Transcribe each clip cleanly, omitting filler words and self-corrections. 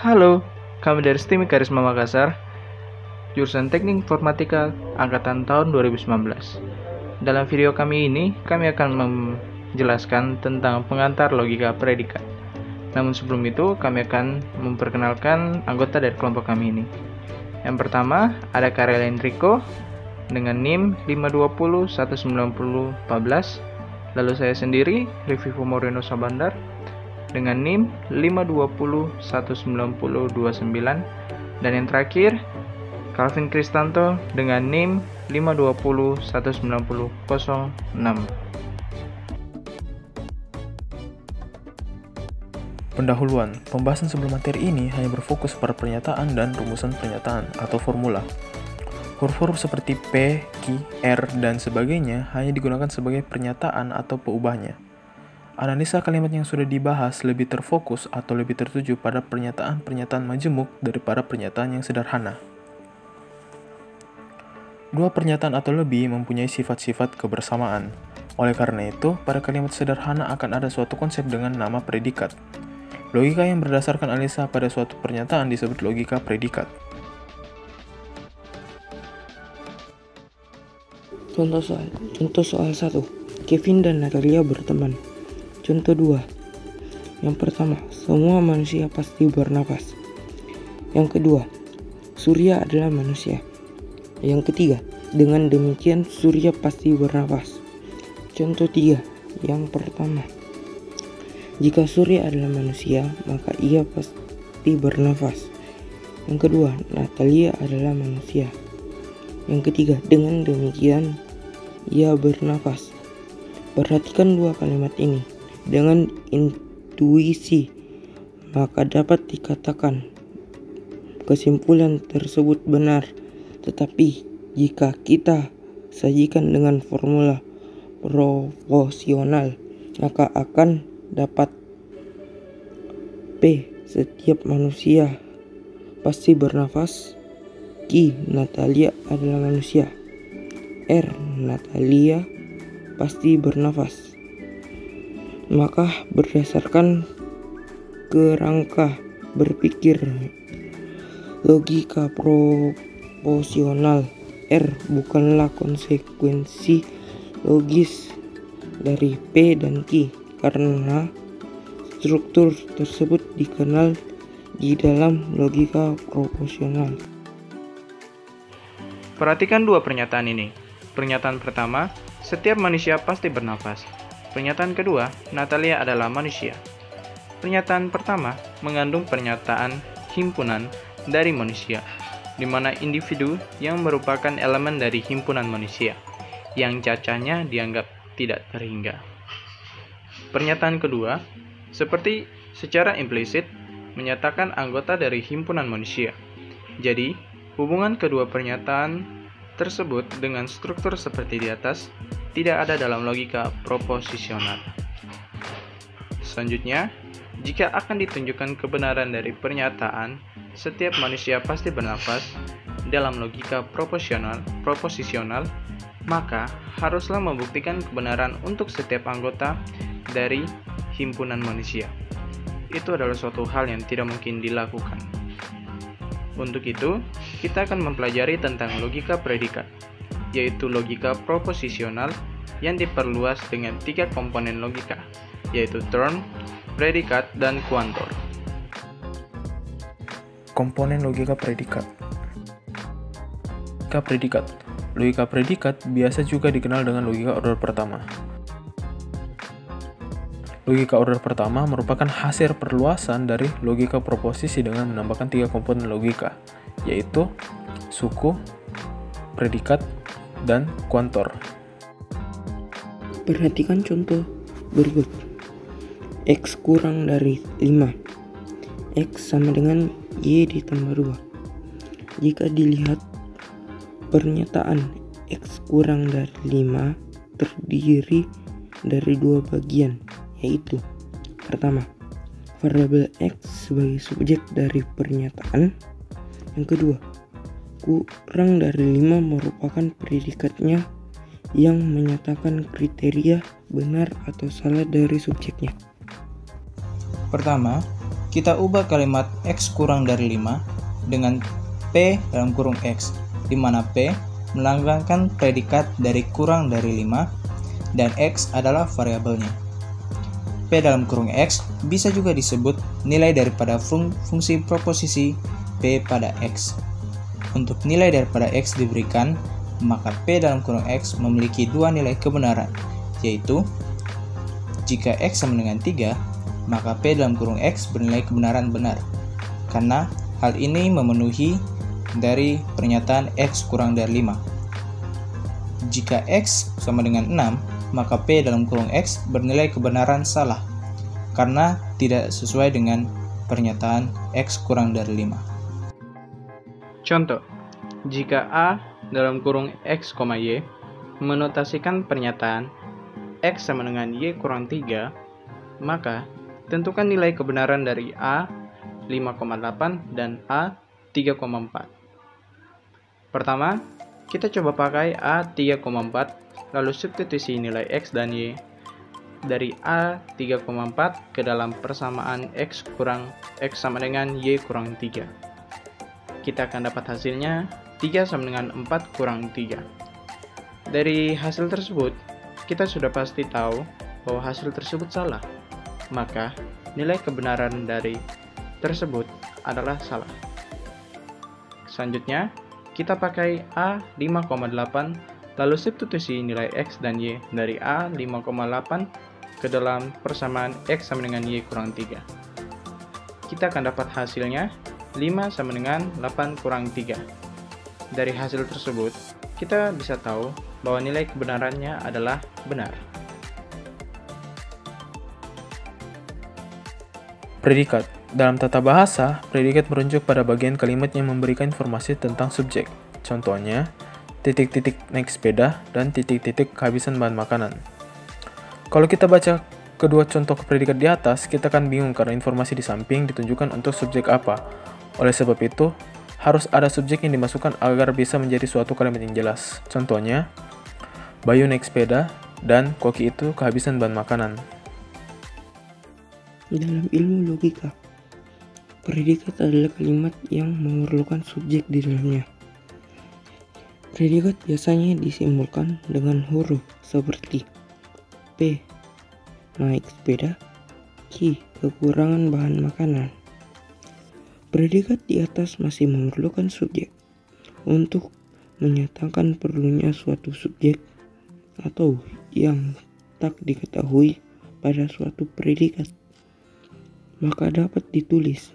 Halo, kami dari STIMI Karisma Makassar, jurusan Teknik Informatika angkatan tahun 2019. Dalam video kami ini, kami akan menjelaskan tentang pengantar logika predikat. Namun sebelum itu, kami akan memperkenalkan anggota dari kelompok kami ini. Yang pertama, ada Karel Enrico dengan NIM 5201914. Lalu saya sendiri, Rivivo Moreno Sabandar, dengan NIM 5201929. Dan yang terakhir, Calvin Kristanto dengan NIM 5201906. Pendahuluan, pembahasan sebelum materi ini hanya berfokus pada pernyataan dan rumusan pernyataan atau formula. Huruf-huruf seperti P, Q, R, dan sebagainya hanya digunakan sebagai pernyataan atau peubahnya. Analisa kalimat yang sudah dibahas lebih terfokus atau lebih tertuju pada pernyataan-pernyataan majemuk daripada pernyataan yang sederhana. Dua pernyataan atau lebih mempunyai sifat-sifat kebersamaan. Oleh karena itu, pada kalimat sederhana akan ada suatu konsep dengan nama predikat. Logika yang berdasarkan analisa pada suatu pernyataan disebut logika predikat. Contoh soal 1. Kevin dan Natalia berteman. Contoh 2. Yang pertama, semua manusia pasti bernapas. Yang kedua, Surya adalah manusia. Yang ketiga, dengan demikian Surya pasti bernapas. Contoh 3. Yang pertama, jika Surya adalah manusia, maka ia pasti bernafas. Yang kedua, Natalia adalah manusia. Yang ketiga, dengan demikian ia bernafas. Perhatikan dua kalimat ini. Dengan intuisi, maka dapat dikatakan kesimpulan tersebut benar. Tetapi jika kita sajikan dengan formula proporsional, maka akan dapat P. Setiap manusia pasti bernafas. Q. Natalia adalah manusia. R. Natalia pasti bernafas. Maka berdasarkan kerangka berpikir logika proporsional, R bukanlah konsekuensi logis dari P dan Q, karena struktur tersebut dikenal di dalam logika proporsional. Perhatikan dua pernyataan ini. Pernyataan pertama, setiap manusia pasti bernafas. Pernyataan kedua, Natalia adalah manusia. Pernyataan pertama mengandung pernyataan himpunan dari manusia, di mana individu yang merupakan elemen dari himpunan manusia, yang cacahnya dianggap tidak terhingga. Pernyataan kedua, seperti secara implisit, menyatakan anggota dari himpunan manusia. Jadi, hubungan kedua pernyataan tersebut dengan struktur seperti di atas tidak ada dalam logika proposisional. Selanjutnya, jika akan ditunjukkan kebenaran dari pernyataan setiap manusia pasti bernafas dalam logika proposisional, maka haruslah membuktikan kebenaran untuk setiap anggota dari himpunan manusia. Itu adalah suatu hal yang tidak mungkin dilakukan. Untuk itu, kita akan mempelajari tentang logika predikat, yaitu logika proposisional yang diperluas dengan 3 komponen logika, yaitu term, predikat, dan kuantor. Komponen logika predikat. Logika predikat biasa juga dikenal dengan logika order pertama. Logika order pertama merupakan hasil perluasan dari logika proposisi dengan menambahkan 3 komponen logika, yaitu suku, predikat, dan kuantor. Perhatikan contoh berikut. X kurang dari 5. X sama dengan Y ditambah 2. Jika dilihat, pernyataan X kurang dari 5 terdiri dari 2 bagian, yaitu pertama, variabel X sebagai subjek dari pernyataan. Yang kedua, kurang dari 5 merupakan predikatnya yang menyatakan kriteria benar atau salah dari subjeknya. Pertama, kita ubah kalimat X kurang dari 5 dengan P dalam kurung X, di mana P melambangkan predikat dari kurang dari 5 dan X adalah variabelnya. P dalam kurung X bisa juga disebut nilai daripada fungsi proposisi P pada X. Untuk nilai daripada X diberikan, maka P dalam kurung X memiliki dua nilai kebenaran, yaitu jika X sama dengan 3, maka P dalam kurung X bernilai kebenaran benar, karena hal ini memenuhi dari pernyataan X kurang dari 5. Jika X sama dengan 6, maka P dalam kurung X bernilai kebenaran salah, karena tidak sesuai dengan pernyataan X kurang dari 5. Contoh, jika A dalam kurung X, Y menotasikan pernyataan X sama dengan Y kurang 3, maka tentukan nilai kebenaran dari A 5,8 dan A 3,4. Pertama, kita coba pakai A 3,4, lalu substitusi nilai X dan Y dari A 3,4 ke dalam persamaan X sama dengan Y kurang 3. Kita akan dapat hasilnya 3 sama dengan 4 kurang 3. Dari hasil tersebut, kita sudah pasti tahu bahwa hasil tersebut salah. Maka, nilai kebenaran dari tersebut adalah salah. Selanjutnya, kita pakai A 5,8, lalu substitusi nilai X dan Y dari A 5,8 ke dalam persamaan X sama dengan Y kurang 3. Kita akan dapat hasilnya 5 sama dengan 8 kurang 3. Dari hasil tersebut, kita bisa tahu bahwa nilai kebenarannya adalah benar. Predikat. Dalam tata bahasa, predikat merujuk pada bagian kalimat yang memberikan informasi tentang subjek. Contohnya, titik-titik naik sepeda dan titik-titik kehabisan bahan makanan. Kalau kita baca kedua contoh predikat di atas, kita akan bingung karena informasi di samping ditunjukkan untuk subjek apa. Oleh sebab itu, harus ada subjek yang dimasukkan agar bisa menjadi suatu kalimat yang jelas. Contohnya, Bayu naik sepeda dan Koki itu kehabisan bahan makanan. Dalam ilmu logika, predikat adalah kalimat yang memerlukan subjek di dalamnya. Predikat biasanya disimbolkan dengan huruf seperti P, naik sepeda, Q, kekurangan bahan makanan. Predikat di atas masih memerlukan subjek untuk menyatakan perlunya suatu subjek atau yang tak diketahui pada suatu predikat. Maka dapat ditulis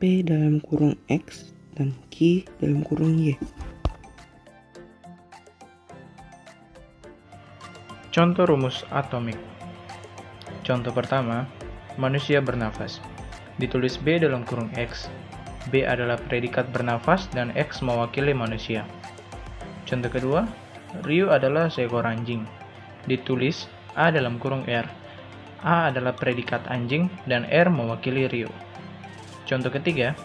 P dalam kurung X dan Q dalam kurung Y. Contoh rumus atomik. Contoh pertama, manusia bernafas. Ditulis B dalam kurung X. B adalah predikat bernafas dan X mewakili manusia. Contoh kedua, Ryu adalah seekor anjing. Ditulis A dalam kurung R. A adalah predikat anjing dan R mewakili Ryu. Contoh ketiga,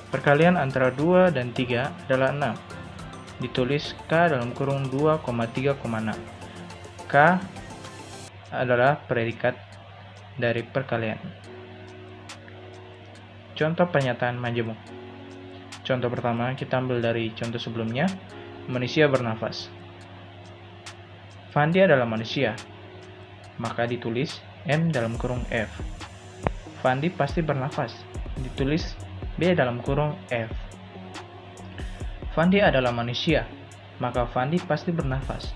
perkalian antara 2 dan 3 adalah 6. Ditulis K dalam kurung 2,3,6. K adalah predikat dari perkalian. Contoh pernyataan majemuk. Contoh pertama kita ambil dari contoh sebelumnya, manusia bernafas. Fandi adalah manusia, maka ditulis M dalam kurung F. Fandi pasti bernafas, ditulis B dalam kurung F. Fandi adalah manusia, maka Fandi pasti bernafas.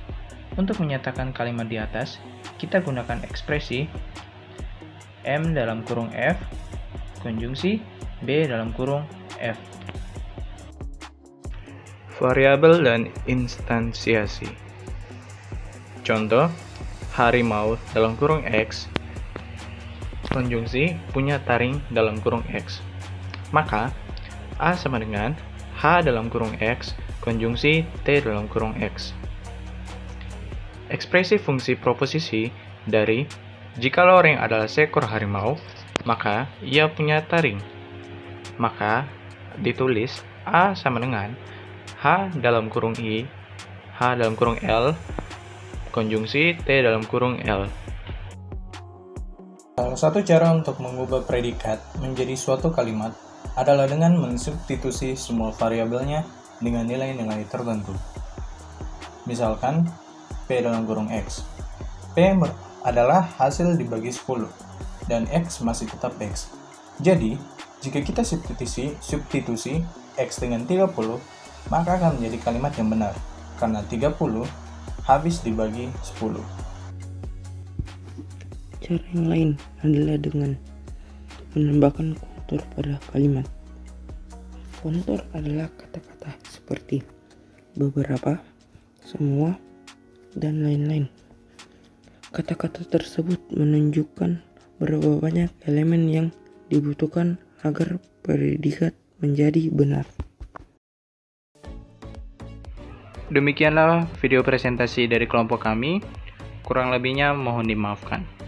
Untuk menyatakan kalimat di atas, kita gunakan ekspresi M dalam kurung F konjungsi B dalam kurung F. Variabel dan instansiasi. Contoh, harimau dalam kurung X konjungsi punya taring dalam kurung X. Maka, A sama dengan H dalam kurung X konjungsi T dalam kurung X. Ekspresi fungsi proposisi dari jikalau orang adalah seekor harimau, maka ia punya taring. Maka ditulis A sama dengan H dalam kurung I, H dalam kurung L, konjungsi T dalam kurung L. Salah satu cara untuk mengubah predikat menjadi suatu kalimat adalah dengan mensubstitusi semua variabelnya dengan nilai-nilai tertentu. Misalkan, P dalam kurung X. P adalah hasil dibagi 10, dan X masih tetap X. Jadi, jika kita substitusi X dengan 30, maka akan menjadi kalimat yang benar, karena 30 habis dibagi 10. Cara yang lain adalah dengan menambahkan kontur pada kalimat. Kontur adalah kata-kata seperti beberapa, semua, dan lain-lain. Kata-kata tersebut menunjukkan berapa banyak elemen yang dibutuhkan agar predikat menjadi benar. Demikianlah video presentasi dari kelompok kami. Kurang lebihnya mohon dimaafkan.